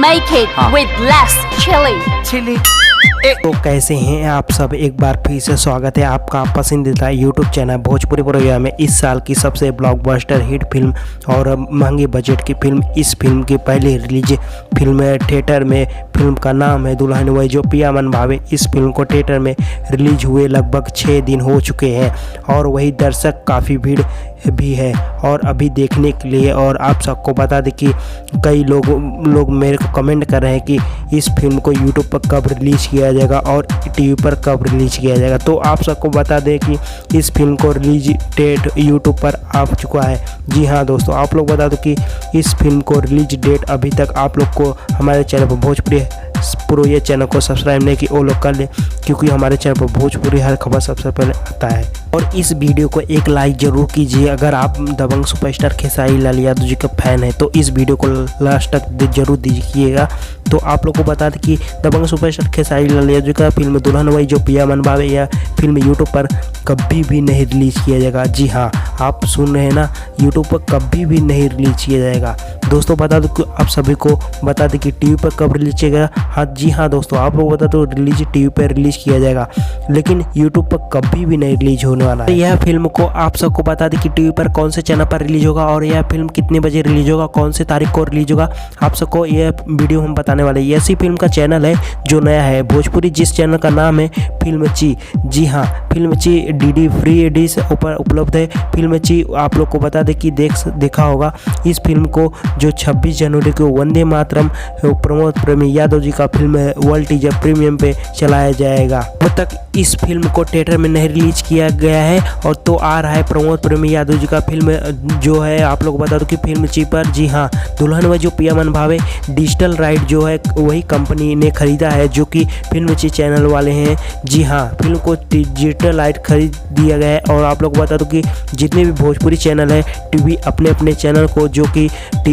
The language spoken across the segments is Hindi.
make it with less chili. तो कैसे हैं आप सब, एक बार फिर से स्वागत है आपका पसंदीदा यूट्यूब चैनल भोजपुरी प्रोग्राम में। इस साल की सबसे ब्लॉकबस्टर हिट फिल्म और महंगे बजट की फिल्म, इस फिल्म की पहली रिलीज फिल्म थिएटर में। फिल्म का नाम है दुल्हन वही जो पिया मन भावे। इस फिल्म को थिएटर में रिलीज हुए लगभग 6 दिन हो चुके हैं और वही दर्शक काफ़ी भीड़ भी है और अभी देखने के लिए। और आप सबको बता दें कि कई लोग मेरे को कमेंट कर रहे हैं कि इस फिल्म को यूट्यूब पर कब रिलीज़ किया जाएगा और टीवी पर कब रिलीज़ किया जाएगा। तो आप सबको बता दें कि इस फिल्म को रिलीज डेट यूट्यूब पर आ चुका है। जी हाँ दोस्तों, आप लोग बता दो कि इस फिल्म को रिलीज डेट अभी तक आप लोग को हमारे चैनल पर भोजपुरी प्रो ये चैनल को सब्सक्राइब नहीं कि वो लोग कर ले, क्योंकि हमारे चैनल पर भोजपुरी हर खबर सबसे पहले आता है। और इस वीडियो को एक लाइक जरूर कीजिए अगर आप दबंग सुपरस्टार खेसारी लाल यादव जी का फैन है, तो इस वीडियो को लास्ट तक जरूर दीजिएगा। तो आप लोग को बता दें कि दबंग सुपरस्टार खेसारी लाल यादव जी का फिल्म दुल्हन वही जो पिया मन भावे यह फिल्म यूट्यूब पर कभी भी नहीं रिलीज किया जाएगा। जी हाँ, आप सुन रहे हैं ना, यूट्यूब पर कभी भी नहीं रिलीज किया जाएगा। दोस्तों बता दो कि आप सभी को बता दें कि टीवी पर कब रिलीज किया। हाँ जी हाँ दोस्तों, आप लोग बता दो रिलीज टीवी पर रिलीज किया जाएगा, लेकिन यूट्यूब पर कभी भी नहीं रिलीज होने वाला है। यह फिल्म को आप सबको बता दें कि टीवी पर कौन से चैनल पर रिलीज होगा और यह फिल्म कितने बजे रिलीज होगा, कौन से तारीख को रिलीज होगा, आप सबको यह वीडियो हम बताने वाले हैं। ऐसी फिल्म का चैनल है जो नया है भोजपुरी, जिस चैनल का नाम है फिल्म ची। जी हाँ, फिल्म ची डीडी फ्री एडिस ऊपर उपलब्ध है। फिल्म ची आप लोग को बता दें कि देखा होगा इस फिल्म को जो 26 जनवरी को वंदे मातरम प्रमोद प्रेमी यादव जी का फिल्म है वर्ल्ड टीजर प्रीमियम पे चलाया जाएगा। अब तक इस फिल्म को थिएटर में नहीं रिलीज किया गया है और तो आ रहा है प्रमोद प्रेमी यादव जी का फिल्म जो है। आप लोग बता दो कि फिल्म ची पर जी हाँ दुल्हन वही जो पिया मन भावे डिजिटल राइट जो है वही कंपनी ने खरीदा है, जो कि फिल्म ची चैनल वाले हैं। जी हाँ, फिल्म को डिजिटल राइट खरीद दिया गया है। और आप लोग बता दो कि जितने भी भोजपुरी चैनल है टीवी अपने अपने चैनल को जो कि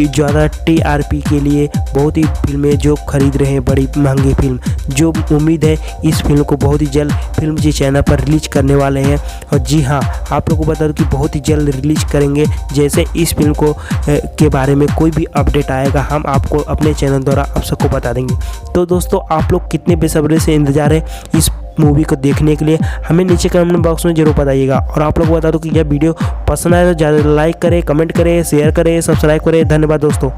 ज़्यादा टीआरपी के लिए बहुत ही फिल्में जो खरीद रहे हैं, बड़ी महंगी फिल्म, जो उम्मीद है इस फिल्म को बहुत ही जल्द फिल्म जी चैनल पर रिलीज करने वाले हैं। और जी हाँ, आप लोगों को बता दूं कि बहुत ही जल्द रिलीज करेंगे। जैसे इस फिल्म को के बारे में कोई भी अपडेट आएगा हम आपको अपने चैनल द्वारा आप सबको बता देंगे। तो दोस्तों आप लोग कितने बेसब्री से इंतजार है इस मूवी को देखने के लिए, हमें नीचे कमेंट बॉक्स में जरूर बताइएगा। और आप लोग बता दो कि यह वीडियो पसंद आए तो ज़्यादा लाइक करें, कमेंट करें, शेयर करें, सब्सक्राइब करें। धन्यवाद दोस्तों।